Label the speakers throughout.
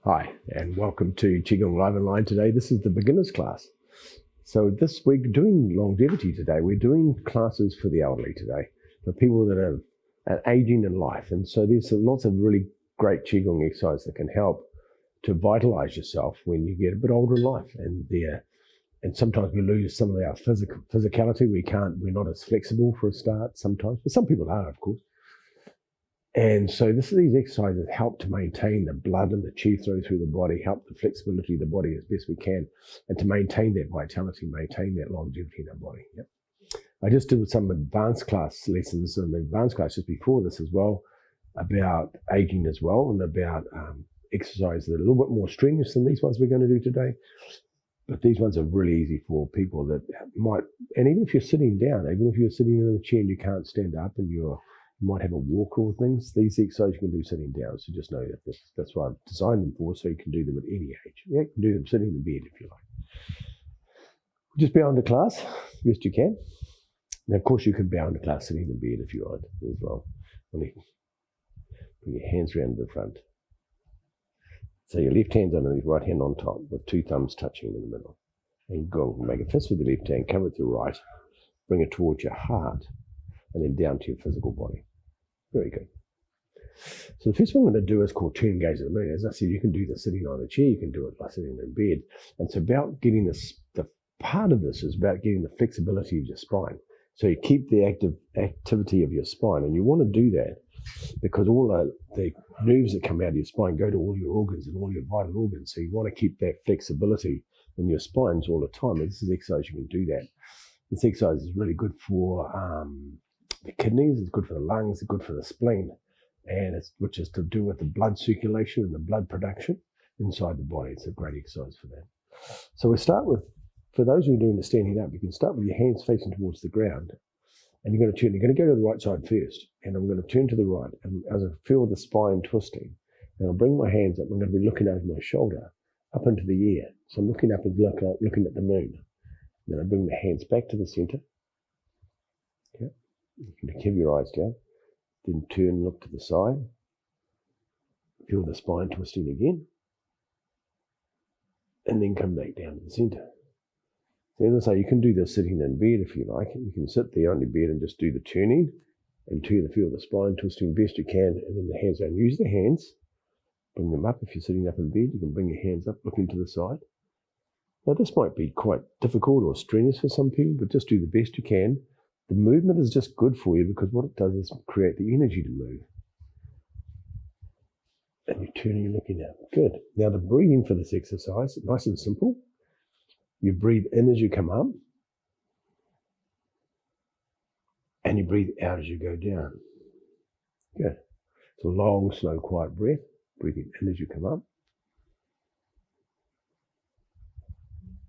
Speaker 1: Hi, and welcome to Qigong Live Online today. This is the beginner's class. So this week, doing longevity today. We're doing classes for the elderly today, for people that are aging in life. And so there's lots of really great Qigong exercises that can help to vitalize yourself when you get a bit older in life. And sometimes we lose some of our physicality. We're not as flexible for a start sometimes, but some people are, of course. And so these exercises help to maintain the blood and the qi flow through the body, help the flexibility of the body as best we can, and to maintain that vitality, maintain that longevity in our body. Yep. I just did some advanced class lessons in the advanced class just before this as well, about aging as well, and about exercises that are a little bit more strenuous than these ones we're going to do today. But these ones are really easy for people that might, and even if you're sitting down, even if you're sitting in a chair and you can't stand up and you might have a walker or things, these exercises you can do sitting down. So just know that that's what I've designed them for, so you can do them at any age. Yeah, you can do them sitting in bed if you like. Just bow into class as best you can. Now, of course, you can bow into class sitting in bed if you want as well. Bring your hands around to the front. So your left hand's underneath, right hand on top, with two thumbs touching in the middle. And go make a fist with the left hand, cover with your right, bring it towards your heart, and then down to your physical body. Very good. So the first one I'm going to do is called turn gaze at the moon. As I said, you can do this sitting on a chair, you can do it by sitting in bed. And it's about getting the part of this is about getting the flexibility of your spine. So you keep the activity of your spine, and you want to do that because all the nerves that come out of your spine go to all your organs and all your vital organs. So you want to keep that flexibility in your spines all the time. And this is exercise you can do that. This exercise is really good for the kidneys, it's good for the lungs, it's good for the spleen, and which is to do with the blood circulation and the blood production inside the body. It's a great exercise for that. So we start with, for those who are doing the standing up, you can start with your hands facing towards the ground, and you're going to go to the right side first, and I'm going to turn to the right, and as I feel the spine twisting, and I'll bring my hands up, I'm going to be looking over my shoulder, up into the air. So I'm looking up and looking at the moon. Then I bring the hands back to the center. Okay. You can keep your eyes down. Then turn and look to the side. Feel the spine twisting again. And then come back down to the center. So as I say, you can do this sitting in bed if you like. You can sit there on your bed and just do the turning and feel the spine twisting best you can, and then the hands down. Use the hands. Bring them up. If you're sitting up in bed, you can bring your hands up, looking to the side. Now, this might be quite difficult or strenuous for some people, but just do the best you can. The movement is just good for you because what it does is create the energy to move. And you're turning and looking out. Good. Now, the breathing for this exercise, nice and simple. You breathe in as you come up, and you breathe out as you go down. Good. It's a long, slow, quiet breath. Breathing in as you come up.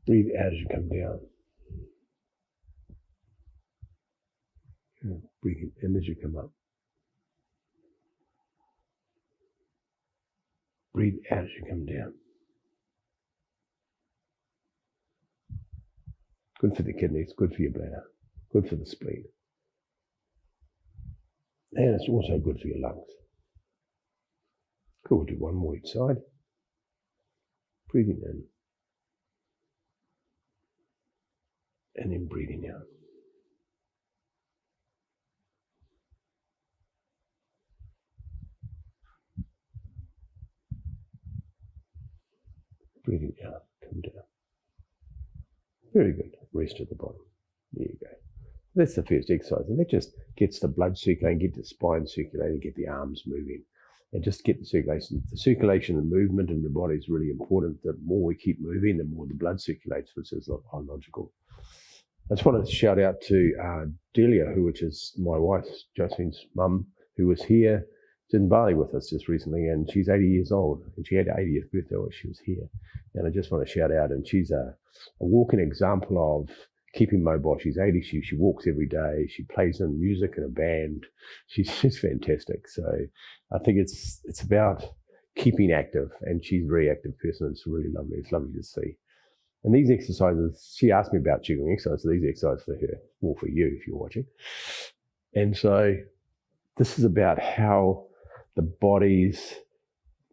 Speaker 1: Breathe out as you come down. Breathing in as you come up. Breathe out as you come down. Good for the kidneys, good for your bladder, good for the spleen. And it's also good for your lungs. Cool, we'll do one more each side. Breathing in. And then breathing out. Breathing out, come down. Very good. Rest at the bottom. There you go. That's the first exercise, and that just gets the blood circulating, get the spine circulating, get the arms moving, and just get the circulation. The circulation and movement in the body is really important. The more we keep moving, the more the blood circulates, which is logical. I just wanted to shout out to Delia, which is my wife, Josephine's mum, who was here in Bali with us just recently, and she's 80 years old, and she had her 80th birthday while she was here. And I just want to shout out, and she's a walking example of keeping mobile. She's 80, she walks every day, she plays in music in a band. She's fantastic. So I think it's about keeping active, and she's a very active person. It's really lovely. It's lovely to see. And these exercises, she asked me about Qigong exercises, so these exercises for her, or for you if you're watching. And so this is about how the body's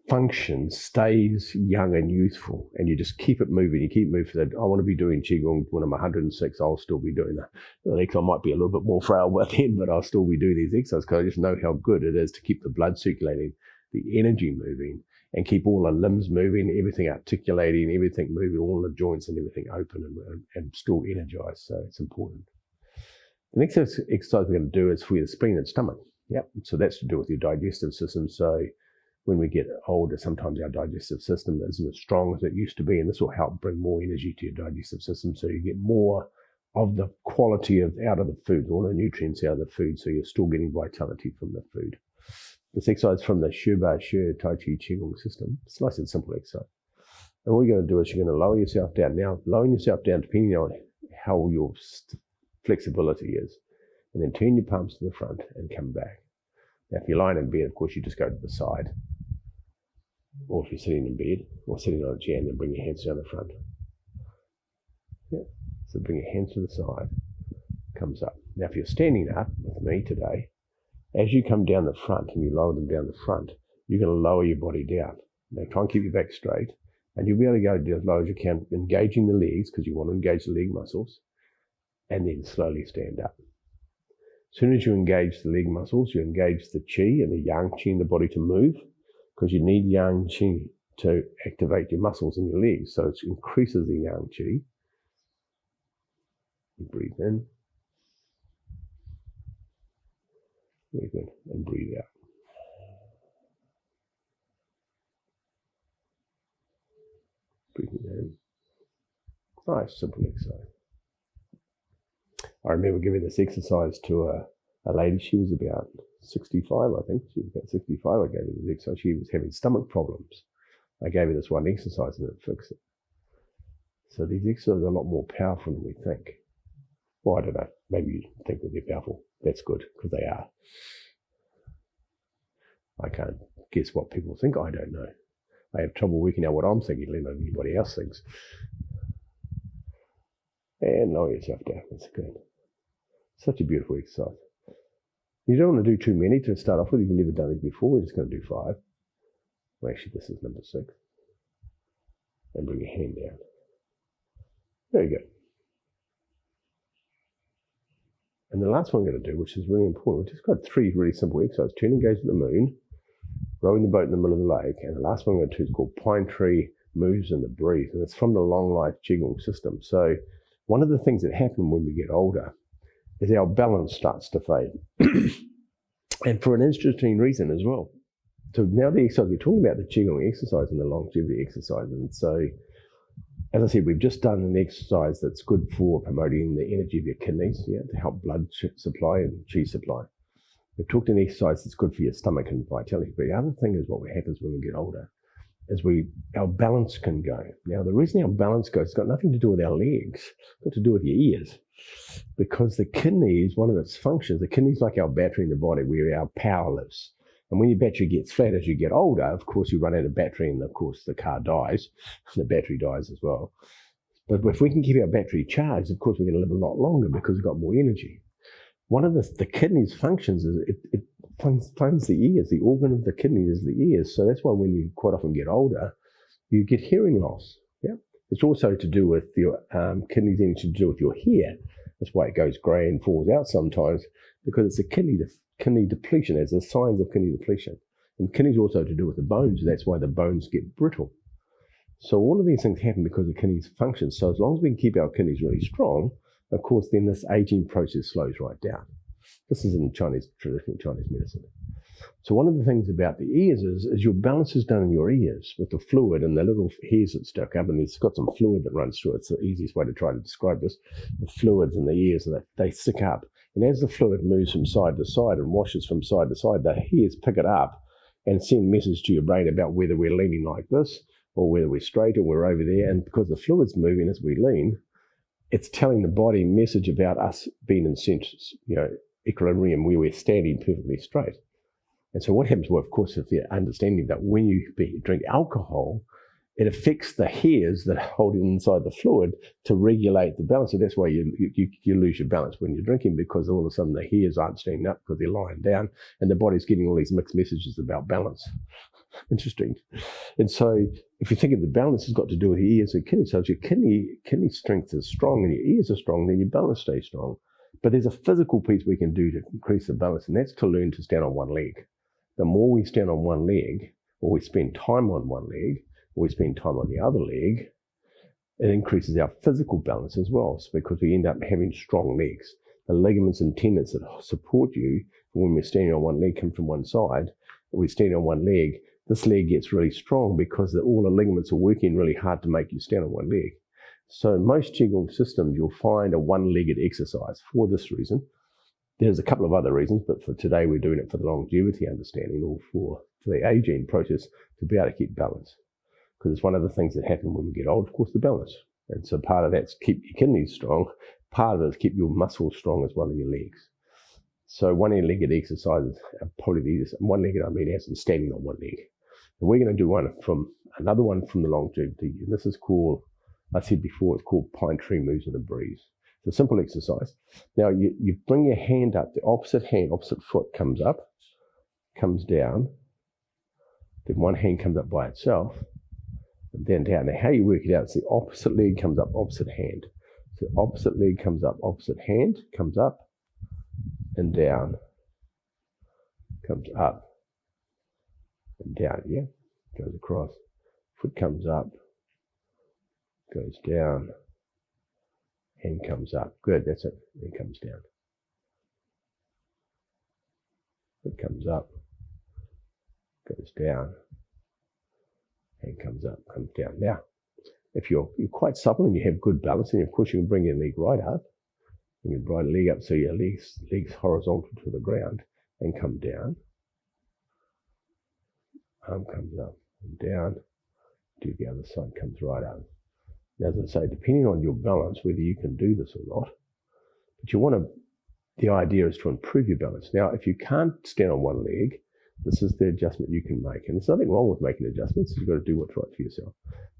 Speaker 1: function stays young and youthful, and you just keep it moving. You keep moving. I want to be doing Qigong when I'm 106. I'll still be doing the legs. I might be a little bit more frail by then, but I'll still be doing these exercises because I just know how good it is to keep the blood circulating, the energy moving, and keep all the limbs moving, everything articulating, everything moving, all the joints and everything open and still energized. So it's important. The next exercise we're going to do is for your spleen and stomach. Yep. So that's to do with your digestive system. So when we get older, sometimes our digestive system isn't as strong as it used to be, and this will help bring more energy to your digestive system so you get more of the quality out of the food, all the nutrients out of the food, so you're still getting vitality from the food. This exercise from the Shiba Shi Tai Chi Qigong system. It's nice and simple exercise. And what you're going to do is you're going to lower yourself down. Now, lowering yourself down depending on how your flexibility is, and then turn your palms to the front and come back. Now, if you're lying in bed, of course, you just go to the side. Or if you're sitting in bed or sitting on a chair, and then bring your hands down the front. Yeah. So bring your hands to the side, comes up. Now, if you're standing up with me today, as you come down the front and you lower them down the front, you're going to lower your body down. Now, try and keep your back straight, and you'll be able to go as low as you can, engaging the legs because you want to engage the leg muscles, and then slowly stand up. As soon as you engage the leg muscles, you engage the qi and the yang qi in the body to move, because you need yang qi to activate your muscles in your legs. So it increases the yang qi. You breathe in. Very good. And breathe out. Breathing in. Nice, simple exercise. I remember giving this exercise to a lady. She was about 65, I think. She was about 65. I gave her this exercise. She was having stomach problems. I gave her this one exercise and it fixed it. So these exercises are a lot more powerful than we think. Well, I don't know. Maybe you think that they're powerful. That's good, because they are. I can't guess what people think. I don't know. I have trouble working out what I'm thinking, let alone anybody else thinks. And lower yourself down. That's good. Such a beautiful exercise. You don't want to do too many to start off with. You've never done these before. We're just going to do 5. Well, actually, this is number 6. And bring your hand down. Very good. And the last one we're going to do, which is really important, we've just got 3 really simple exercises. Turn and gaze at the moon, rowing the boat in the middle of the lake, and the last one we're going to do is called Pine Tree Moves in the Breeze, and it's from the Long Life Qigong system. So one of the things that happen when we get older is our balance starts to fade. And for an interesting reason as well. So now the exercise, we're talking about the Qigong exercise and the longevity exercise. And so, as I said, we've just done an exercise that's good for promoting the energy of your kidneys, to help blood supply and qi supply. We've talked an exercise that's good for your stomach and vitality. But the other thing is what happens when we get older is our balance can go. Now, the reason our balance goes, it's got nothing to do with our legs, it's got to do with your ears. Because the kidneys, one of its functions, the kidney's like our battery in the body, where our power lives. And when your battery gets flat as you get older, of course, you run out of battery, and of course, the car dies. The battery dies as well. But if we can keep our battery charged, of course, we're going to live a lot longer because we've got more energy. One of the kidney's functions is it funds the ears. The organ of the kidney is the ears. So that's why when you quite often get older, you get hearing loss. Yeah, it's also to do with your kidneys, anything to do with your hair. That's why it goes grey and falls out sometimes, because it's a kidney depletion. There's the signs of kidney depletion. And kidneys also to do with the bones. That's why the bones get brittle. So all of these things happen because the kidneys function. So as long as we can keep our kidneys really strong, of course, then this aging process slows right down. This is in traditional Chinese medicine. So one of the things about the ears is your balance is done in your ears with the fluid and the little hairs that stuck up, and it's got some fluid that runs through it. It's the easiest way to try to describe this. The fluids in the ears, and they stick up. And as the fluid moves from side to side and washes from side to side, the hairs pick it up and send messages to your brain about whether we're leaning like this or whether we're straight or we're over there. And because the fluid's moving as we lean, it's telling the body a message about us being in equilibrium, where we're standing perfectly straight. And so what happens, well, of course, if you're understanding that when you drink alcohol, it affects the hairs that hold it inside the fluid to regulate the balance. So that's why you lose your balance when you're drinking, because all of a sudden the hairs aren't standing up because they're lying down, and the body's getting all these mixed messages about balance. Interesting. And so if you think of the balance, it's got to do with your ears and kidneys. So if your kidney strength is strong and your ears are strong, then your balance stays strong. But there's a physical piece we can do to increase the balance, and that's to learn to stand on one leg. The more we stand on one leg, or we spend time on one leg, or we spend time on the other leg, it increases our physical balance as well, because we end up having strong legs. The ligaments and tendons that support you when we're standing on one leg come from one side. When we're standing on one leg, this leg gets really strong because all the ligaments are working really hard to make you stand on one leg. So most Qigong systems, you'll find a one-legged exercise for this reason. There's a couple of other reasons, but for today we're doing it for the longevity understanding, or for the aging process, to be able to keep balance. Because it's one of the things that happen when we get old, of course, the balance. And so part of that's keep your kidneys strong, part of it is keep your muscles strong as well as your legs. So one-legged exercises are probably the easiest. One-legged, I mean, as in standing on one leg. And we're going to do another one from the longevity. And this is called, I said before, it's called Pine Tree Moves in a Breeze. It's a simple exercise. Now you bring your hand up, the opposite foot comes up, comes down, then one hand comes up by itself, and then down. Now how you work it out is the opposite leg comes up, opposite hand. So opposite leg comes up, opposite hand comes up and down, comes up and down, yeah? Goes across, foot comes up, goes down, hand comes up. Good, that's it. Then comes down. Foot comes up, goes down, hand comes up, comes down. Now, if you're quite supple and you have good balance, and of course you can bring your leg right up. You can bring your leg up so your legs horizontal to the ground and come down. Arm comes up and down. Do the other side, comes right up. Now, as I say, depending on your balance, whether you can do this or not, but the idea is to improve your balance. Now, if you can't stand on one leg, this is the adjustment you can make. And there's nothing wrong with making adjustments. You've got to do what's right for yourself.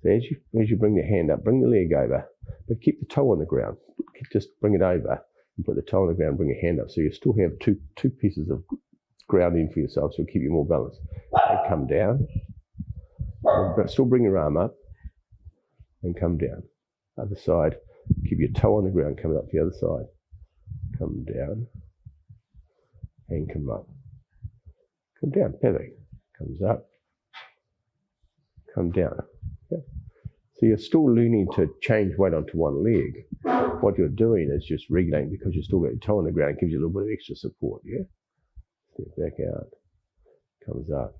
Speaker 1: So as you bring the hand up, bring the leg over, but keep the toe on the ground. Just bring it over and put the toe on the ground, bring your hand up. So you still have two pieces of grounding for yourself, so it'll keep you more balanced. And come down, and still bring your arm up, and come down. Other side, keep your toe on the ground, come up the other side. Come down, and come up. Come down, perfect. Comes up, come down. Yeah. So you're still learning to change weight onto one leg. What you're doing is just regulating, because you've still got your toe on the ground. It gives you a little bit of extra support, yeah? Step back out, comes up,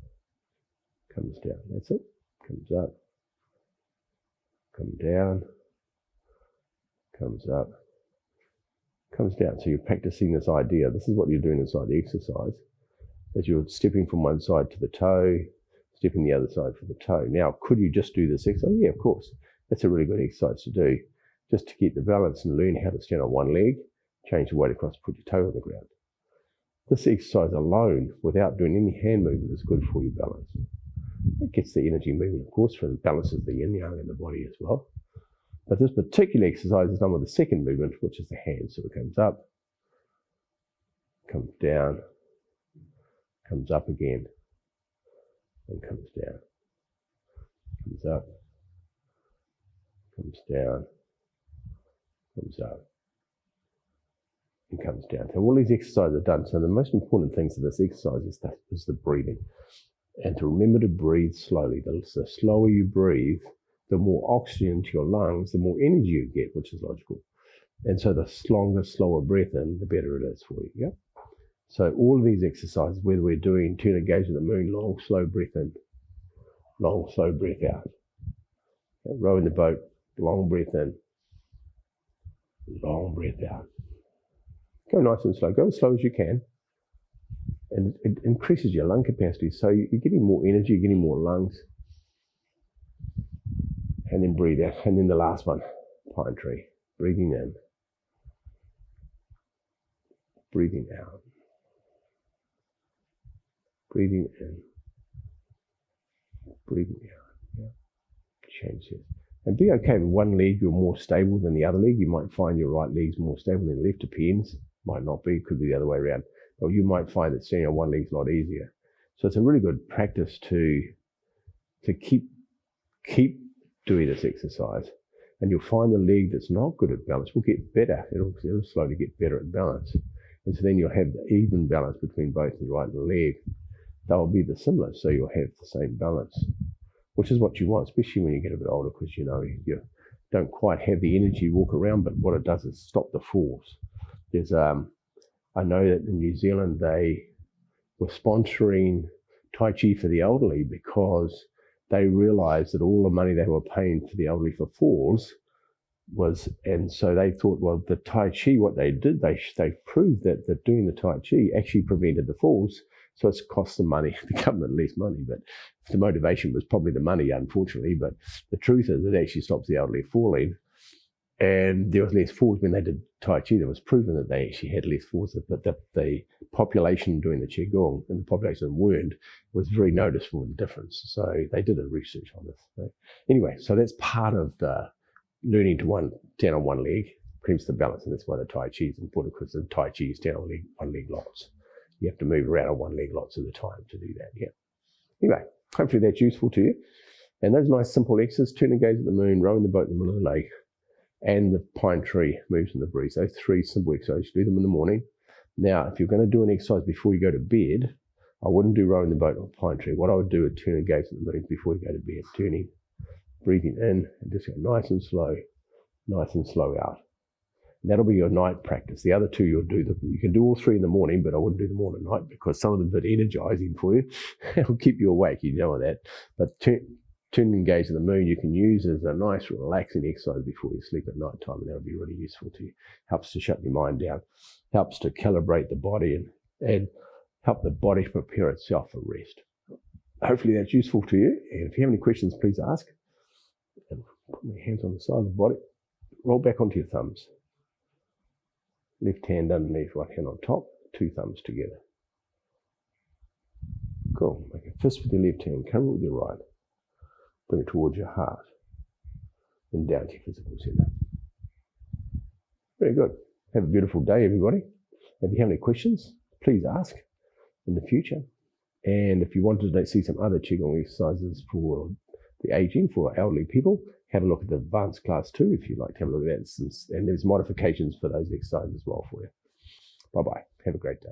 Speaker 1: comes down. That's it. Comes up, come down, comes up, comes down. So you're practicing this idea. This is what you're doing inside the exercise, as you're stepping from one side to the toe, stepping the other side for the toe. Now, could you just do this exercise? Yeah, of course. That's a really good exercise to do, just to keep the balance and learn how to stand on one leg, change the weight across, put your toe on the ground. This exercise alone, without doing any hand movement, is good for your balance. It gets the energy moving, of course, and balances the yin yang in the body as well. But this particular exercise is done with the second movement, which is the hand. So it comes up, comes down, comes up again, and comes down. Comes up, comes down, comes up, and comes down. So all these exercises are done. So the most important things of this exercise is the breathing. And to remember to breathe slowly. The slower you breathe, the more oxygen to your lungs, the more energy you get, which is logical. And so the longer, slower breath in, the better it is for you. Yeah? So all of these exercises, whether we're doing turn and gaze at the moon, long, slow breath in, long, slow breath out. Yeah? Rowing the boat, long breath in, long breath out. Go nice and slow. Go as slow as you can. And it increases your lung capacity. So you're getting more energy, you're getting more lungs. And then breathe out. And then the last one, pine tree. Breathing in. Breathing out. Breathing in. Breathing out. Yeah. Change this. And be okay with one leg, you're more stable than the other leg. You might find your right leg's more stable than the left, depends. Might not be, could be the other way around. Or you might find that standing on one leg is a lot easier. So it's a really good practice to to keep doing this exercise. And you'll find the leg that's not good at balance will get better. It'll slowly get better at balance. And so then you'll have the even balance between both the right and the leg. They'll be the similar, so you'll have the same balance, which is what you want, especially when you get a bit older, because you don't quite have the energy to walk around, but what it does is stop the falls. There's I know that in New Zealand they were sponsoring Tai Chi for the elderly because they realized that all the money they were paying for the elderly for falls was, and so they thought, well, the Tai Chi, what they did, they proved that doing the Tai Chi actually prevented the falls. So it's cost them money, the government less money, but the motivation was probably the money, unfortunately. But the truth is it actually stops the elderly falling. And there was less falls when they did Tai Chi. It was proven that they actually had less falls, but the population doing the Qigong and the population that weren't was very noticeable in the difference. So they did a research on this. So anyway, so that's part of the learning to stand on one leg, keeps the balance, and that's why the Tai Chi is important, because the Tai Chi is stand on one leg lots. You have to move around on one leg lots of the time to do that. Yeah. Anyway, hopefully that's useful to you. And those nice simple exercises: turn and gaze at the moon, rowing the boat in the middle of the lake, and the pine tree moves in the breeze. Those three simple exercises, do them in the morning. Now, if you're going to do an exercise before you go to bed, I wouldn't do rowing the boat or pine tree. What I would do is turn and gaze at the moon before you go to bed, turning, breathing in, and just go nice and slow out. And that'll be your night practice. The other two you can do all three in the morning, but I wouldn't do them all at night because some of them are a bit energizing for you. It'll keep you awake, you know that. But turn and gaze at the moon you can use as a nice relaxing exercise before you sleep at night time, and that'll be really useful to you. Helps to shut your mind down, helps to calibrate the body and help the body prepare itself for rest. Hopefully that's useful to you. And if you have any questions, please ask. And put my hands on the side of the body. Roll back onto your thumbs. Left hand underneath, right hand on top, two thumbs together. Cool. Make a fist with your left hand, cover with your right. Bring it towards your heart. Then down to your physical center. Very good. Have a beautiful day, everybody. If you have any questions, please ask in the future. And if you wanted to see some other Qigong exercises for the aging, for elderly people, have a look at the advanced class 2 if you'd like to have a look at that. And there's modifications for those exercises as well for you. Bye-bye. Have a great day.